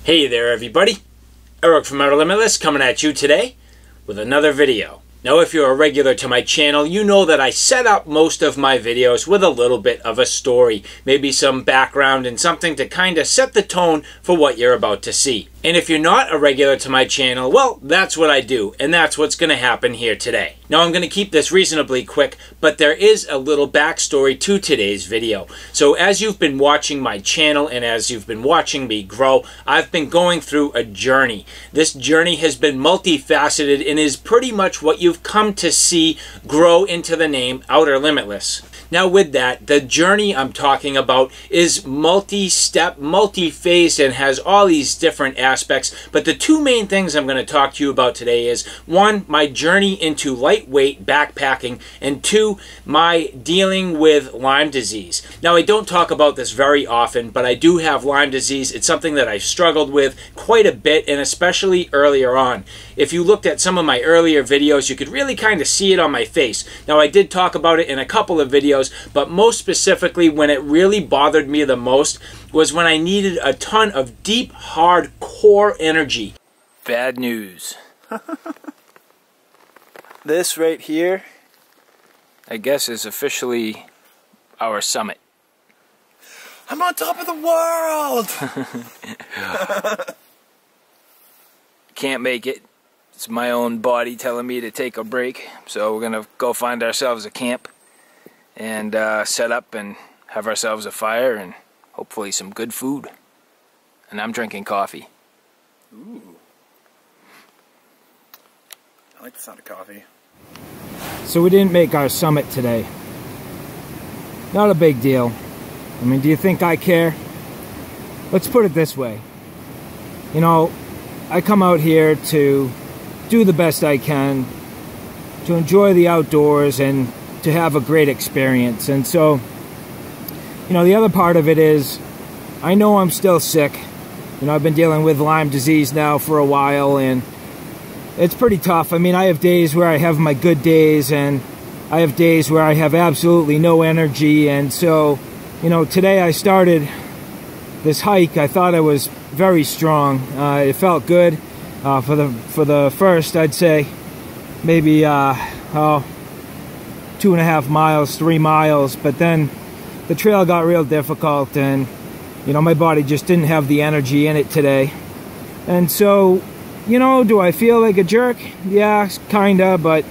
Hey there everybody, Eric from Outer Limitless coming at you today with another video. Now if you're a regular to my channel, you know that I set up most of my videos with a little bit of a story, maybe some background and something to kind of set the tone for what you're about to see. And if you're not a regular to my channel, well, that's what I do, and that's what's going to happen here today. Now I'm going to keep this reasonably quick, but there is a little backstory to today's video. So as you've been watching my channel and as you've been watching me grow, I've been going through a journey. This journey has been multifaceted and is pretty much what you've come to see grow into the name Outer Limitless. Now with that, the journey I'm talking about is multi-step, multi-phased, and has all these different aspects. But the two main things I'm going to talk to you about today is, one, my journey into lightweight backpacking, and two, my dealing with Lyme disease. Now I don't talk about this very often, but I do have Lyme disease. It's something that I've struggled with quite a bit, and especially earlier on. If you looked at some of my earlier videos, you could really kind of see it on my face. Now I did talk about it in a couple of videos, but most specifically when it really bothered me the most was when I needed a ton of deep, hard core energy. Bad news. This right here, I guess, is officially our summit. I'm on top of the world! Can't make it. It's my own body telling me to take a break, so we're gonna go find ourselves a camp and set up and have ourselves a fire and hopefully some good food. And I'm drinking coffee. Ooh. I like the sound of coffee. So we didn't make our summit today. Not a big deal. I mean, do you think I care? Let's put it this way. You know, I come out here to do the best I can, to enjoy the outdoors and to have a great experience. And so, you know, the other part of it is, I know I'm still sick. You know, I've been dealing with Lyme disease now for a while, and it's pretty tough. I mean, I have days where I have my good days, and I have days where I have absolutely no energy. And so, you know, today I started this hike. I thought I was very strong. It felt good for the first, I'd say, maybe 2.5 miles, 3 miles, but then the trail got real difficult, and you know, my body just didn't have the energy in it today. And so, you know, do I feel like a jerk? Yeah, kinda, but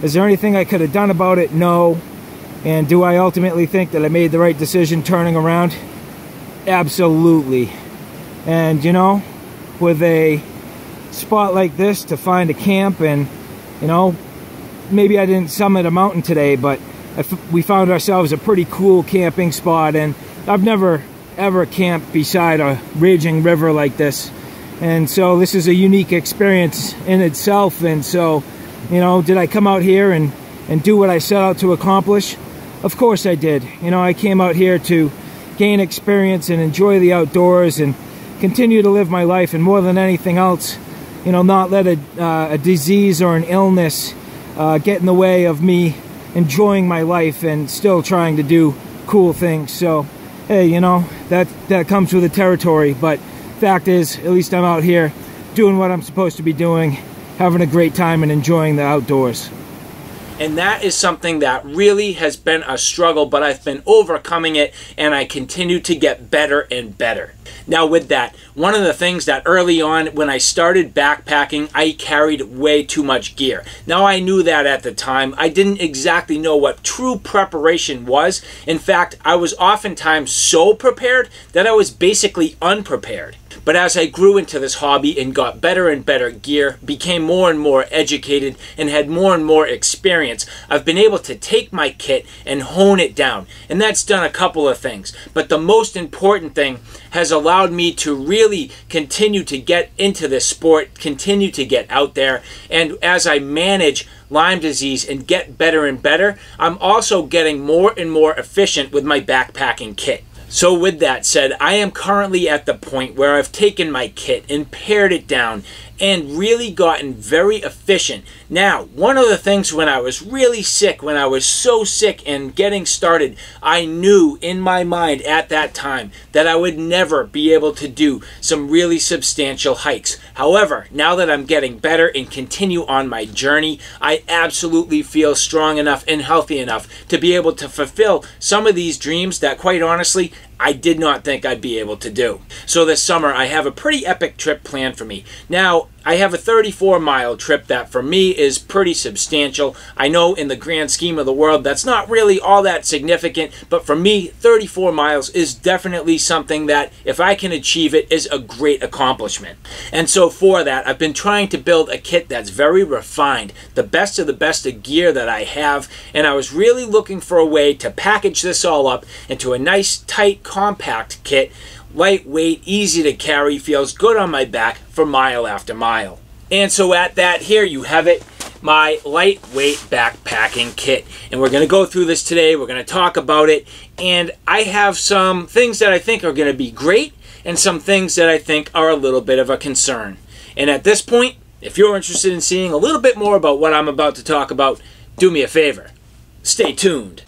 is there anything I could have done about it? No. And do I ultimately think that I made the right decision turning around? Absolutely. And you know, with a spot like this to find a camp, and you know, maybe I didn't summit a mountain today, but we found ourselves a pretty cool camping spot, and I've never ever camped beside a raging river like this, and so this is a unique experience in itself. And so, you know, did I come out here and do what I set out to accomplish? Of course I did. You know, I came out here to gain experience and enjoy the outdoors and continue to live my life, and more than anything else, you know, not let a disease or an illness get in the way of me enjoying my life and still trying to do cool things. So, hey, you know, that comes with the territory, but fact is, at least I'm out here doing what I'm supposed to be doing, having a great time and enjoying the outdoors. And that is something that really has been a struggle, but I've been overcoming it, and I continue to get better and better. Now with that, one of the things that early on when I started backpacking, I carried way too much gear. Now I knew that at the time. I didn't exactly know what true preparation was. In fact, I was oftentimes so prepared that I was basically unprepared. But as I grew into this hobby and got better and better gear, became more and more educated, and had more and more experience, I've been able to take my kit and hone it down. And that's done a couple of things. But the most important thing has allowed me to really continue to get into this sport, continue to get out there. And as I manage Lyme disease and get better and better, I'm also getting more and more efficient with my backpacking kit. So with that said, I am currently at the point where I've taken my kit and pared it down and really gotten very efficient. Now, one of the things when I was really sick, when I was so sick and getting started, I knew in my mind at that time that I would never be able to do some really substantial hikes. However, now that I'm getting better and continue on my journey, I absolutely feel strong enough and healthy enough to be able to fulfill some of these dreams that, quite honestly, I did not think I'd be able to do. So this summer, I have a pretty epic trip planned for me. Now, I have a 34-mile trip that for me is pretty substantial. I know in the grand scheme of the world, that's not really all that significant, but for me, 34 miles is definitely something that, if I can achieve it, is a great accomplishment. And so for that, I've been trying to build a kit that's very refined, the best of the best of gear that I have, and I was really looking for a way to package this all up into a nice, tight, compact kit. Lightweight, easy to carry, feels good on my back for mile after mile. And so at that, here you have it, my lightweight backpacking kit. And we're going to go through this today, we're going to talk about it, and I have some things that I think are going to be great, and some things that I think are a little bit of a concern. And at this point, if you're interested in seeing a little bit more about what I'm about to talk about, do me a favor, stay tuned.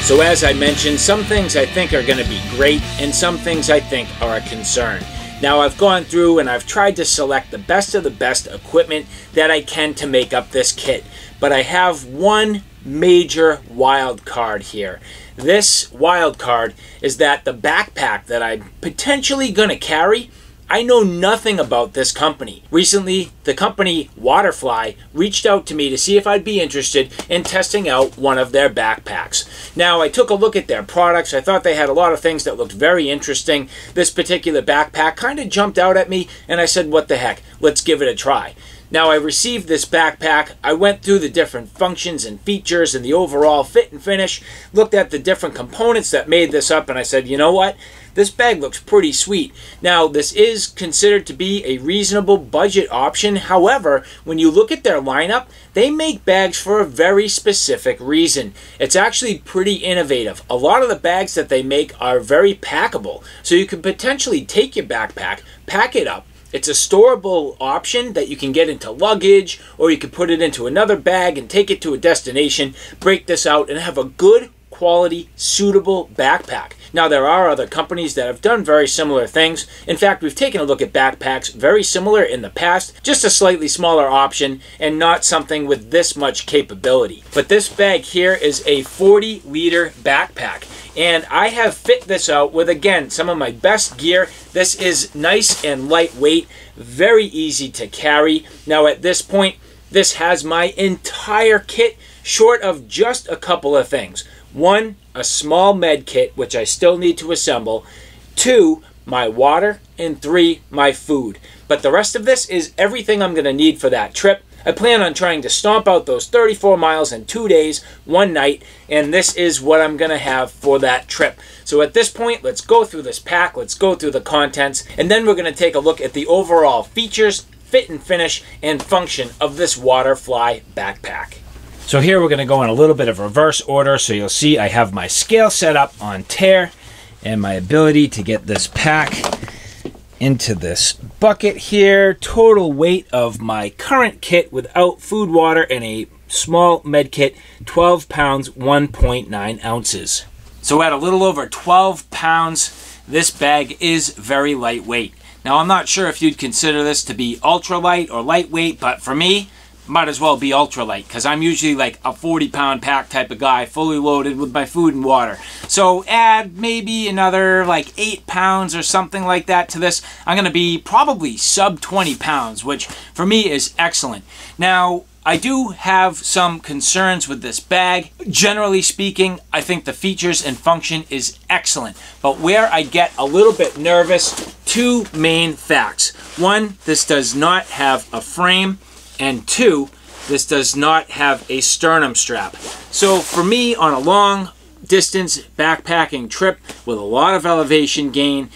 So as I mentioned, some things I think are going to be great and some things I think are a concern. Now I've gone through and I've tried to select the best of the best equipment that I can to make up this kit. But I have one major wild card here. This wild card is that the backpack that I'm potentially going to carry, I know nothing about this company. Recently, the company Waterfly reached out to me to see if I'd be interested in testing out one of their backpacks. Now, I took a look at their products. I thought they had a lot of things that looked very interesting. This particular backpack kind of jumped out at me, and I said, what the heck, let's give it a try. Now, I received this backpack, I went through the different functions and features and the overall fit and finish, looked at the different components that made this up, and I said, you know what? This bag looks pretty sweet. Now, this is considered to be a reasonable budget option. However, when you look at their lineup, they make bags for a very specific reason. It's actually pretty innovative. A lot of the bags that they make are very packable, so you can potentially take your backpack, pack it up. It's a storable option that you can get into luggage, or you can put it into another bag and take it to a destination, break this out, and have a good quality, suitable backpack. Now, there are other companies that have done very similar things. In fact, we've taken a look at backpacks very similar in the past, just a slightly smaller option and not something with this much capability. But this bag here is a 40-liter backpack, and I have fit this out with, again, some of my best gear. This is nice and lightweight, very easy to carry. Now, at this point, this has my entire kit, short of just a couple of things. One, a small med kit, which I still need to assemble. Two, my water. And three, my food. But the rest of this is everything I'm going to need for that trip. I plan on trying to stomp out those 34 miles in 2 days, 1 night, and this is what I'm going to have for that trip. So at this point, let's go through this pack, let's go through the contents, and then we're going to take a look at the overall features, fit and finish, and function of this Waterfly backpack. So here we're going to go in a little bit of reverse order, so you'll see I have my scale set up on tare and my ability to get this pack into this bucket here. Total weight of my current kit without food, water, and a small med kit, 12 pounds, 1.9 ounces. So at a little over 12 pounds, this bag is very lightweight. Now, I'm not sure if you'd consider this to be ultralight or lightweight, but for me, might as well be ultralight, because I'm usually like a 40-pound pack type of guy, fully loaded with my food and water. So add maybe another like 8 pounds or something like that to this. I'm going to be probably sub 20 pounds, which for me is excellent. Now, I do have some concerns with this bag. Generally speaking, I think the features and function is excellent. But where I get a little bit nervous, two main facts. One, this does not have a frame. And two, this does not have a sternum strap. So for me, on a long distance backpacking trip with a lot of elevation gain.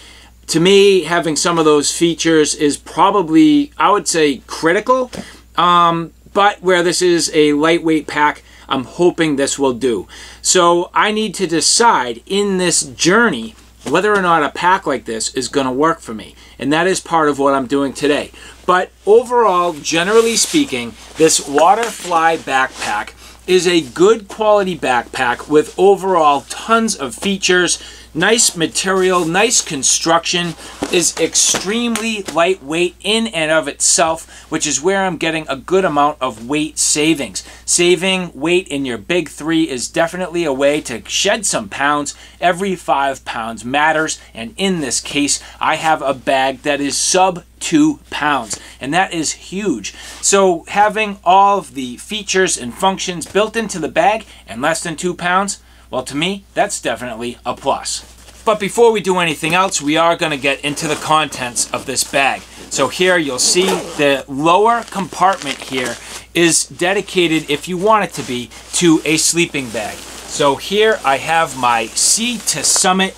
To me, having some of those features is probably, I would say, critical. But where this is a lightweight pack, I'm hoping this will do. So I need to decide in this journey whether or not a pack like this is going to work for me. And that is part of what I'm doing today. But overall, generally speaking, this Waterfly backpack is a good quality backpack with overall tons of features, nice material, nice construction, is extremely lightweight in and of itself, which is where I'm getting a good amount of weight savings. Saving weight in your big three is definitely a way to shed some pounds. Every 5 pounds matters, and in this case, I have a bag that is sub 2 pounds, and that is huge. So having all of the features and functions built into the bag and less than 2 pounds, well, to me, that's definitely a plus. But before we do anything else, we are going to get into the contents of this bag. So here you'll see the lower compartment here is dedicated, if you want it to be, to a sleeping bag. So here I have my Sea to Summit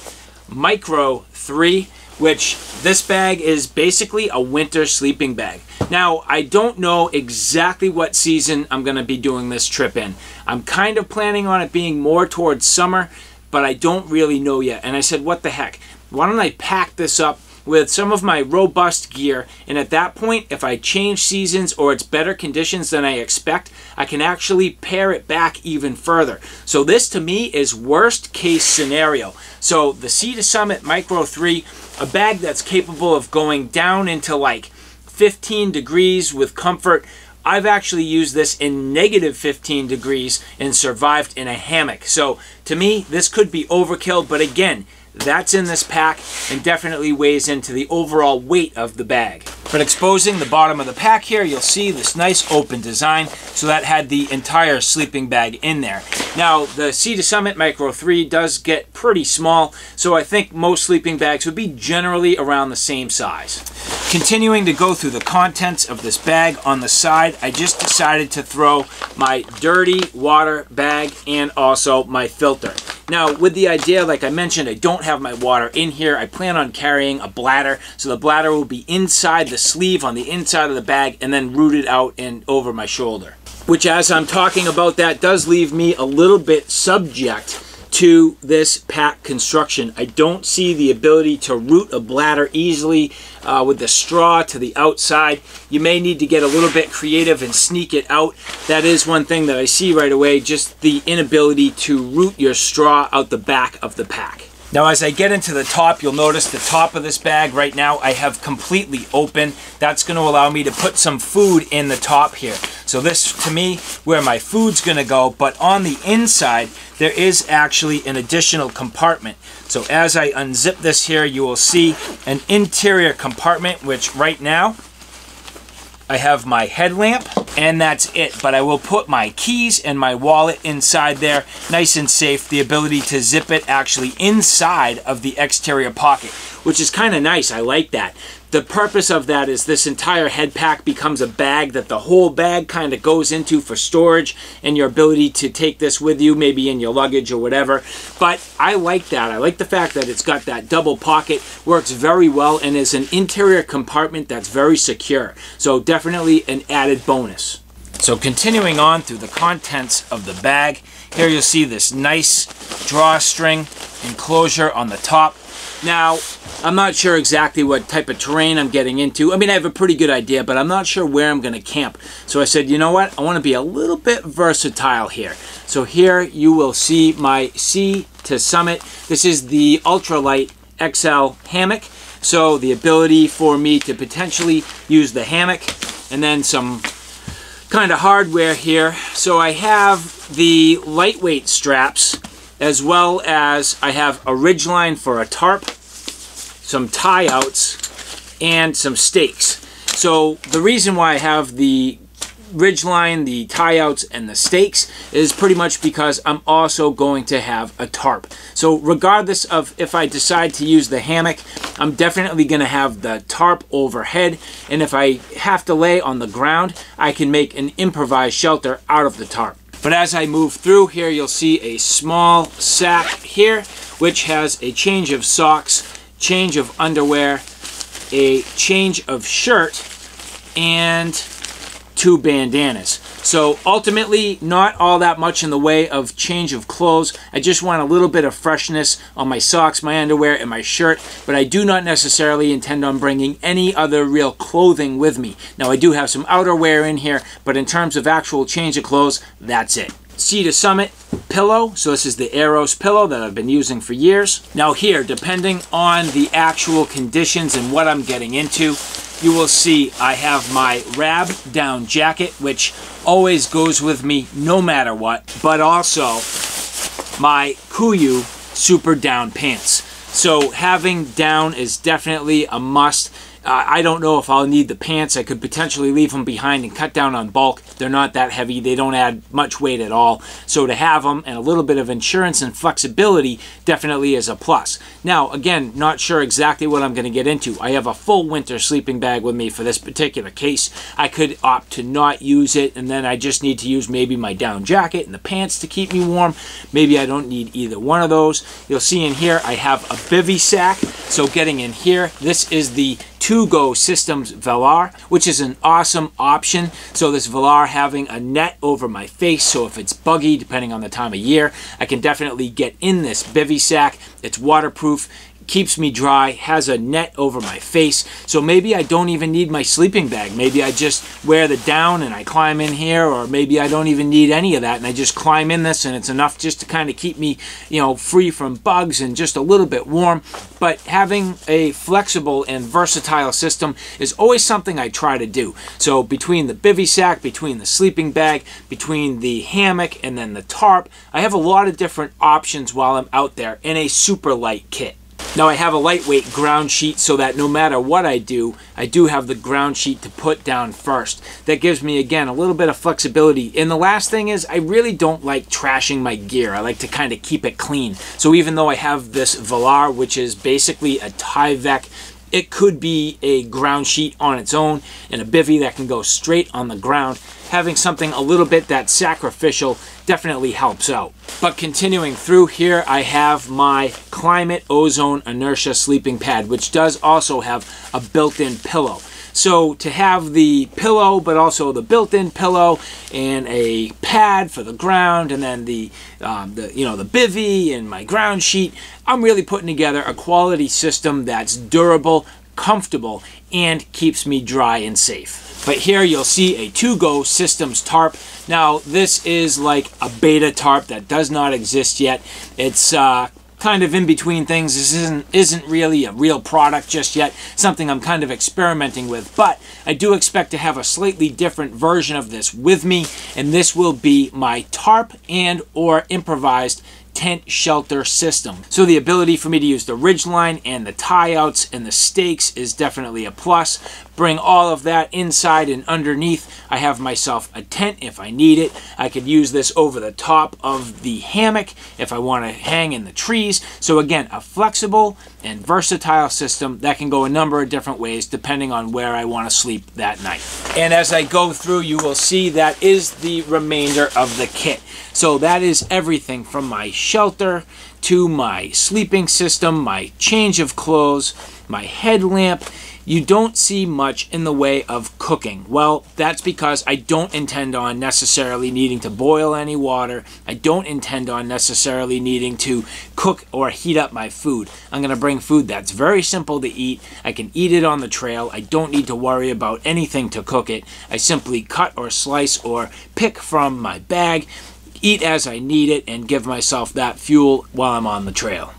Micro 3, which this bag is basically a winter sleeping bag. Now, I don't know exactly what season I'm going to be doing this trip in. I'm kind of planning on it being more towards summer, but I don't really know yet. And I said, what the heck? Why don't I pack this up with some of my robust gear, and at that point, if I change seasons or it's better conditions than I expect, I can actually pare it back even further. So this to me is worst case scenario. So the Sea to Summit Micro 3, a bag that's capable of going down into like 15 degrees with comfort. I've actually used this in negative 15 degrees and survived in a hammock. So to me, this could be overkill, but again, that's in this pack and definitely weighs into the overall weight of the bag. But exposing the bottom of the pack here, you'll see this nice open design. So that had the entire sleeping bag in there. Now, the Sea to Summit Micro 3 does get pretty small, so I think most sleeping bags would be generally around the same size. Continuing to go through the contents of this bag, on the side, I just decided to throw my dirty water bag and also my filter. Now, with the idea, like I mentioned, I don't have my water in here. I plan on carrying a bladder, so the bladder will be inside the sleeve on the inside of the bag and then rooted out and over my shoulder. Which, as I'm talking about that, does leave me a little bit subject to this pack construction. I don't see the ability to root a bladder easily with the straw to the outside. You may need to get a little bit creative and sneak it out. That is one thing that I see right away, just the inability to root your straw out the back of the pack. Now, as I get into the top, you'll notice the top of this bag right now I have completely open. That's going to allow me to put some food in the top here. So this, to me, where my food's going to go, but on the inside, there is actually an additional compartment. So as I unzip this here, you will see an interior compartment, which right now, I have my headlamp, and that's it. But I will put my keys and my wallet inside there, nice and safe. The ability to zip it actually inside of the exterior pocket, which is kind of nice. I like that. The purpose of that is this entire head pack becomes a bag that the whole bag kind of goes into for storage and your ability to take this with you, maybe in your luggage or whatever. But I like that. I like the fact that it's got that double pocket, works very well, and is an interior compartment that's very secure. So definitely an added bonus. So continuing on through the contents of the bag, here you'll see this nice drawstring enclosure on the top. Now, I'm not sure exactly what type of terrain I'm getting into. I mean, I have a pretty good idea, but I'm not sure where I'm going to camp. So I said, you know what? I want to be a little bit versatile here. So here you will see my Sea to Summit. This is the Ultralight XL hammock. So the ability for me to potentially use the hammock and then some kind of hardware here. So I have the lightweight straps, as well as I have a ridgeline for a tarp, some tie outs, and some stakes. So the reason why I have the ridgeline, the tie outs, and the stakes is pretty much because I'm also going to have a tarp. So regardless of if I decide to use the hammock, I'm definitely going to have the tarp overhead, and if I have to lay on the ground, I can make an improvised shelter out of the tarp. But as I move through here, you'll see a small sack here, which has a change of socks, change of underwear, a change of shirt, and 2 bandanas. So ultimately, not all that much in the way of change of clothes. I just want a little bit of freshness on my socks, my underwear, and my shirt, but I do not necessarily intend on bringing any other real clothing with me. Now, I do have some outerwear in here, but in terms of actual change of clothes, that's it. Sea to Summit pillow. So this is the Eros pillow that I've been using for years. Now here, depending on the actual conditions and what I'm getting into, you will see I have my Rab down jacket, which always goes with me no matter what, but also my Kuiu super down pants. So having down is definitely a must. I don't know if I'll need the pants. I could potentially leave them behind and cut down on bulk. They're not that heavy. They don't add much weight at all. So to have them and a little bit of insurance and flexibility definitely is a plus. Now, again, not sure exactly what I'm going to get into. I have a full winter sleeping bag with me for this particular case. I could opt to not use it, and then I just need to use maybe my down jacket and the pants to keep me warm. Maybe I don't need either one of those. You'll see in here I have a bivy sack. So getting in here, this is the 2Go Systems Velar, which is an awesome option. So this Velar having a net over my face, so if it's buggy, depending on the time of year, I can definitely get in this bivy sack. It's waterproof, keeps me dry, has a net over my face, so maybe I don't even need my sleeping bag. Maybe I just wear the down and I climb in here, or maybe I don't even need any of that and I just climb in this and it's enough just to kind of keep me, you know, free from bugs and just a little bit warm. But having a flexible and versatile system is always something I try to do. So between the bivy sack, between the sleeping bag, between the hammock and then the tarp, I have a lot of different options while I'm out there in a super light kit. Now I have a lightweight ground sheet so that no matter what I do have the ground sheet to put down first. That gives me, again, a little bit of flexibility. And the last thing is, I really don't like trashing my gear. I like to kind of keep it clean. So even though I have this Velar, which is basically a Tyvek, it could be a ground sheet on its own and a bivy that can go straight on the ground. Having something a little bit that's sacrificial definitely helps out. But continuing through here, I have my Climate Ozone Inertia sleeping pad, which does also have a built-in pillow. So to have the pillow, but also the built-in pillow and a pad for the ground, and then the bivy and my ground sheet, I'm really putting together a quality system that's durable, comfortable, and keeps me dry and safe. But here you'll see a 2Go Systems tarp. Now this is like a beta tarp that does not exist yet. It's kind of in between things. This isn't really a real product just yet, something I'm kind of experimenting with, but I do expect to have a slightly different version of this with me, and this will be my tarp and or improvised tent shelter system. So the ability for me to use the ridgeline and the tie outs and the stakes is definitely a plus. Bring all of that inside and underneath. I have myself a tent if I need it. I could use this over the top of the hammock if I want to hang in the trees. So again, a flexible and versatile system that can go a number of different ways depending on where I want to sleep that night. And as I go through, you will see that is the remainder of the kit. So that is everything from my shelter to my sleeping system, my change of clothes, my headlamp. You don't see much in the way of cooking. Well, that's because I don't intend on necessarily needing to boil any water. I don't intend on necessarily needing to cook or heat up my food. I'm going to bring food that's very simple to eat. I can eat it on the trail. I don't need to worry about anything to cook it. I simply cut or slice or pick from my bag, eat as I need it, and give myself that fuel while I'm on the trail.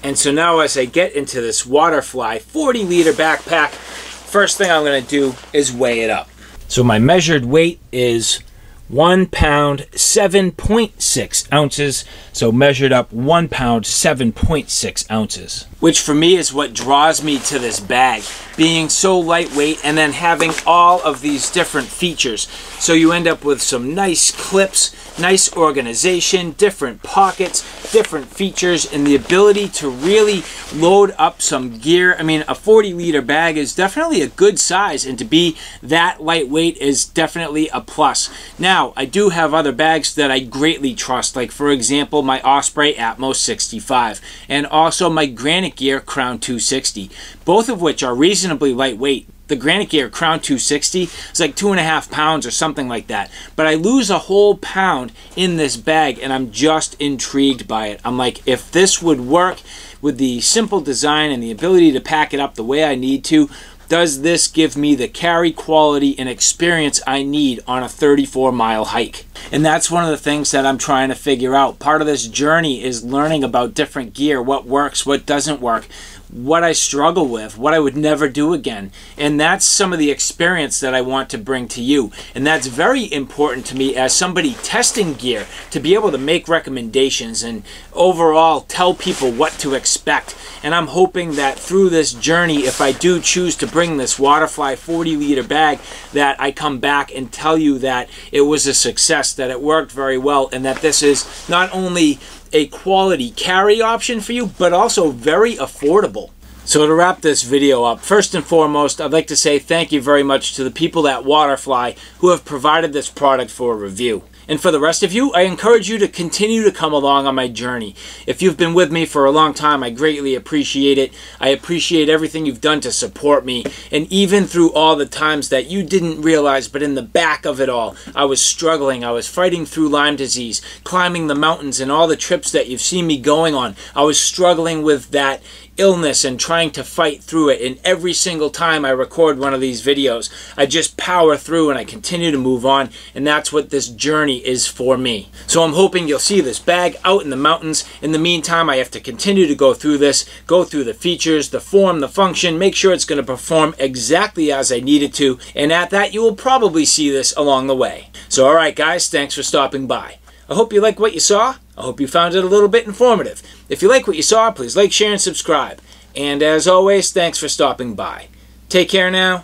And so now as I get into this Waterfly 40-liter backpack, first thing I'm going to do is weigh it up. So my measured weight is 1 pound 7.6 ounces. So measured up 1 pound 7.6 ounces. Which for me is what draws me to this bag. Being so lightweight and then having all of these different features. So you end up with some nice clips, nice organization, different pockets, different features, and the ability to really load up some gear. I mean, a 40-liter bag is definitely a good size, and to be that lightweight is definitely a plus. Now, Now, I do have other bags that I greatly trust, like for example my Osprey Atmos 65 and also my Granite Gear Crown 260, both of which are reasonably lightweight. The Granite Gear Crown 260 is like 2.5 pounds or something like that. But I lose a whole pound in this bag and I'm just intrigued by it. I'm like, if this would work with the simple design and the ability to pack it up the way I need to, does this give me the carry quality and experience I need on a 34-mile hike? And that's one of the things that I'm trying to figure out. Part of this journey is learning about different gear, what works, what doesn't work, what I struggle with, what I would never do again. And that's some of the experience that I want to bring to you. And that's very important to me as somebody testing gear, to be able to make recommendations and overall tell people what to expect. And I'm hoping that through this journey, if I do choose to bring this Waterfly 40-liter bag, that I come back and tell you that it was a success, that it worked very well, and that this is not only a quality carry option for you, but also very affordable. So to wrap this video up, first and foremost, I'd like to say thank you very much to the people at Waterfly who have provided this product for a review. And for the rest of you, I encourage you to continue to come along on my journey. If you've been with me for a long time, I greatly appreciate it. I appreciate everything you've done to support me. And even through all the times that you didn't realize, but in the back of it all, I was struggling. I was fighting through Lyme disease, climbing the mountains, and all the trips that you've seen me going on. I was struggling with that illness and trying to fight through it. And every single time I record one of these videos, I just power through and I continue to move on. And that's what this journey is for me. So I'm hoping you'll see this bag out in the mountains. In the meantime, I have to continue to go through this, go through the features, the form, the function, make sure it's going to perform exactly as I need it to. And at that, you will probably see this along the way. So all right, guys, thanks for stopping by. I hope you like what you saw. I hope you found it a little bit informative. If you like what you saw, please like, share, and subscribe. And as always, thanks for stopping by. Take care now.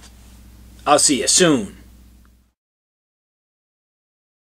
I'll see you soon.